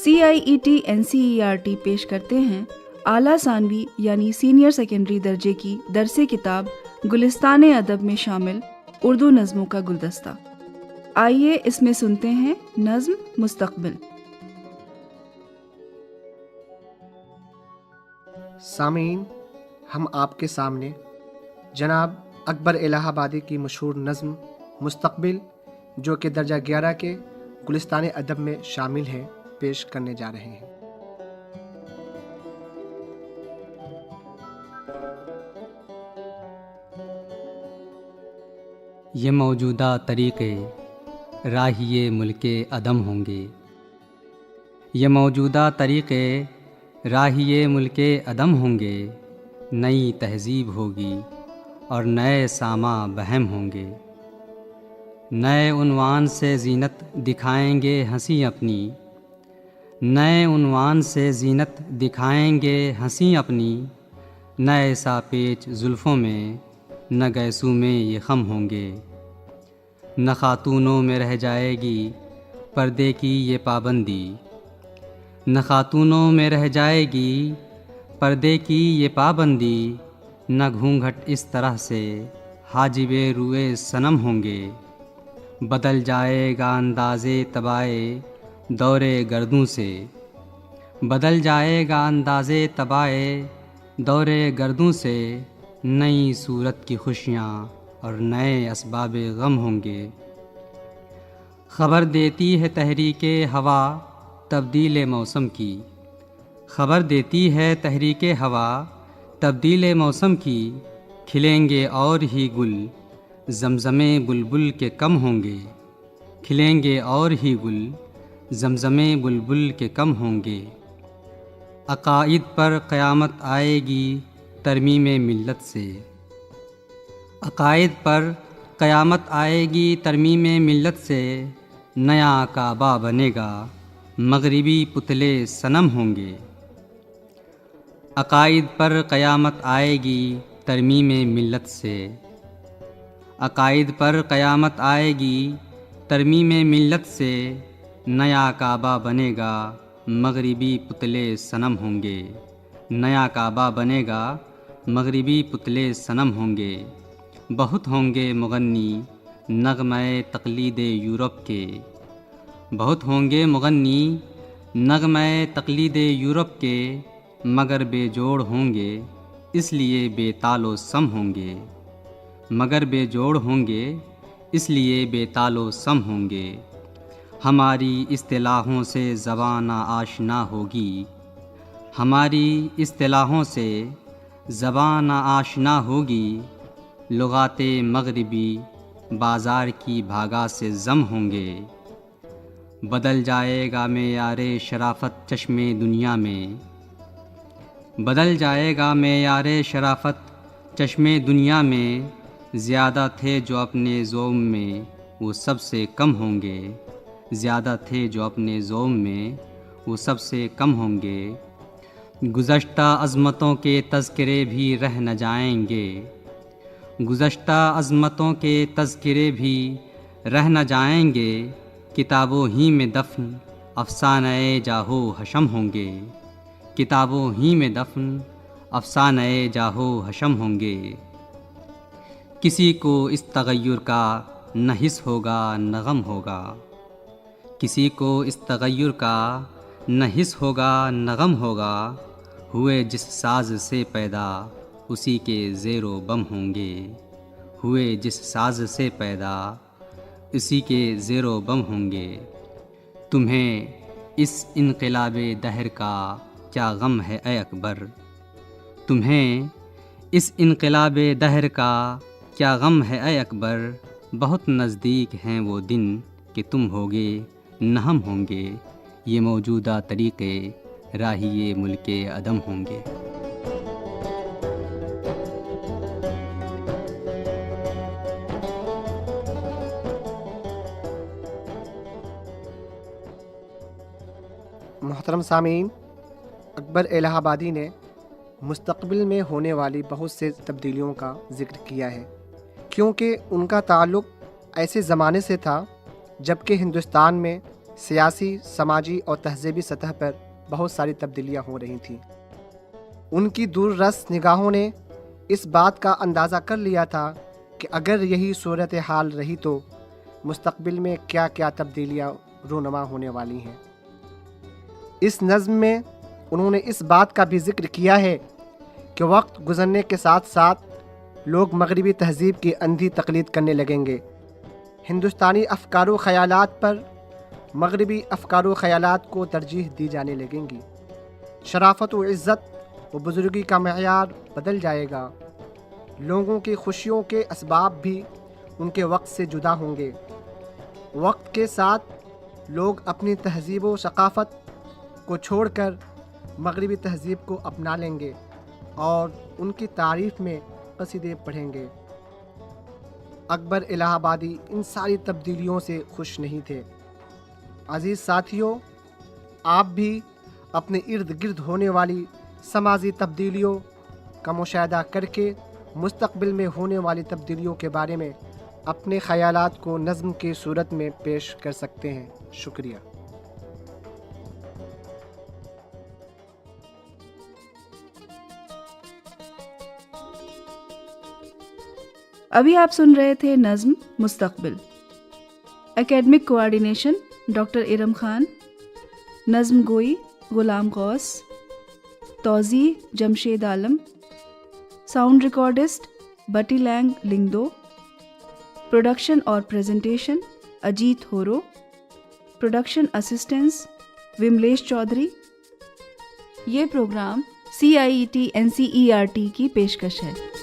CIET-NCERT پیش کرتے ہیں اعلیٰ ثانوی یعنی سینئر سیکنڈری درجے کی درس کتاب گلستان ادب میں شامل اردو نظموں کا گلدستہ۔ آئیے اس میں سنتے ہیں نظم مستقبل۔ سامعین، ہم آپ کے سامنے جناب اکبر الہ آبادی کی مشہور نظم مستقبل، جو کہ درجہ 11 کے گلستان ادب میں شامل ہے، پیش کرنے جا رہے ہیں۔ یہ موجودہ طریقے راہی ملک عدم ہوں گے، یہ موجودہ طریقے راہی ملک عدم ہوں گے، نئی تہذیب ہوگی اور نئے ساما بہم ہوں گے، نئے عنوان سے زینت دکھائیں گے ہنسی اپنی، نئے عنوان سے زینت دکھائیں گے ہنسی اپنی، نئے سا پیچ زلفوں میں نہ گیسوں میں یہ خم ہوں گے، نہ خاتونوں میں رہ جائے گی پردے کی یہ پابندی، نہ خاتونوں میں رہ جائے گی پردے کی یہ پابندی، نہ گھونگھٹ اس طرح سے حاجب روئے صنم ہوں گے، بدل جائے گا اندازے طبائے دورے گردوں سے، بدل جائے گا اندازے طبائے دورے گردوں سے، نئی صورت کی خوشیاں اور نئے اسباب غم ہوں گے، خبر دیتی ہے تحریک ہوا تبدیل موسم کی، خبر دیتی ہے تحریک ہوا تبدیل موسم کی، کھلیں گے اور ہی گل زمزمے بلبل کے کم ہوں گے، کھلیں گے اور ہی گل زمزمے بلبل کے کم ہوں گے، عقائد پر قیامت آئے گی ترمیم ملت سے، عقائد پر قیامت آئے گی ترمیم ملت سے، نیا کعبہ بنے گا مغربی پتلے صنم ہوں گے، عقائد پر قیامت آئے گی ترمیم ملت سے، عقائد پر قیامت آئے گی ترمیم ملت سے، نیا کعبہ بنے گا مغربی پتلے صنم ہوں گے، نیا کعبہ بنے گا مغربی پتلے صنم ہوں گے، بہت ہوں گے مغنی نغمۂ تقلید یورپ کے، بہت ہوں گے مغنی نغمۂ تقلید یورپ کے، مگر بے جوڑ ہوں گے اس لیے بے تال و سم ہوں گے، مگر بے جوڑ ہوں گے اس لیے بے تال و سم ہوں گے، ہماری اصطلاحوں سے زبان نہ آشنا ہوگی، ہماری اصطلاحوں سے زبان نہ آشنا ہوگی، لغات مغربی بازار کی بھاگا سے ضم ہوں گے، بدل جائے گا معیار شرافت چشم دنیا میں، بدل جائے گا معیار شرافت چشم دنیا میں، زیادہ تھے جو اپنے زوم میں وہ سب سے کم ہوں گے، زیادہ تھے جو اپنے زوم میں وہ سب سے کم ہوں گے، گزشتہ عظمتوں کے تذکرے بھی رہ نہ جائیں گے، گزشتہ عظمتوں کے تذکرے بھی رہ نہ جائیں گے، کتابوں ہی میں دفن افسانہ جاہو حشم ہوں گے، کتابوں ہی میں دفن افسانہ جاہو حشم ہوں گے، کسی کو اس تغیر کا نہ حس ہوگا نہ غم ہوگا، کسی کو اس تغیر کا نہ حس ہوگا نہ غم ہوگا، ہوئے جس ساز سے پیدا اسی کے زیر و بم ہوں گے، ہوئے جس ساز سے پیدا اسی کے زیر و بم ہوں گے، تمہیں اس انقلاب دہر کا کیا غم ہے اے اکبر، تمہیں اس انقلاب دہر کا کیا غم ہے اے اکبر، بہت نزدیک ہیں وہ دن کہ تم ہوگے نہ ہم ہوں گے، یہ موجودہ طریقے راہی ملک عدم ہوں گے۔ محترم سامعین، اکبر الہ آبادی نے مستقبل میں ہونے والی بہت سے تبدیلیوں کا ذکر کیا ہے، کیونکہ ان کا تعلق ایسے زمانے سے تھا جب کہ ہندوستان میں سیاسی، سماجی اور تہذیبی سطح پر بہت ساری تبدیلیاں ہو رہی تھیں۔ ان کی دور رس نگاہوں نے اس بات کا اندازہ کر لیا تھا کہ اگر یہی صورتحال رہی تو مستقبل میں کیا کیا تبدیلیاں رونما ہونے والی ہیں۔ اس نظم میں انہوں نے اس بات کا بھی ذکر کیا ہے کہ وقت گزرنے کے ساتھ ساتھ لوگ مغربی تہذیب کی اندھی تقلید کرنے لگیں گے۔ ہندوستانی افکار و خیالات پر مغربی افکار و خیالات کو ترجیح دی جانے لگیں گی۔ شرافت و عزت و بزرگی کا معیار بدل جائے گا۔ لوگوں کی خوشیوں کے اسباب بھی ان کے وقت سے جدا ہوں گے۔ وقت کے ساتھ لوگ اپنی تہذیب و ثقافت کو چھوڑ کر مغربی تہذیب کو اپنا لیں گے اور ان کی تعریف میں قصیدے پڑھیں گے۔ اکبر الہ آبادی ان ساری تبدیلیوں سے خوش نہیں تھے۔ عزیز ساتھیوں، آپ بھی اپنے ارد گرد ہونے والی سماجی تبدیلیوں کا مشاہدہ کر کے مستقبل میں ہونے والی تبدیلیوں کے بارے میں اپنے خیالات کو نظم کی صورت میں پیش کر سکتے ہیں۔ شکریہ۔ ابھی آپ سن رہے تھے نظم مستقبل۔ Academic coordination doctor Iram Khan, نظم گوئی غلام غوث، توزیع Jamshed Alam, sound recordist Betty Laing Lyngdoh, production اور presentation Ajit Horo, production assistance Vimlesh Chaudhary. یہ پروگرام CIET NCERT کی پیشکش ہے۔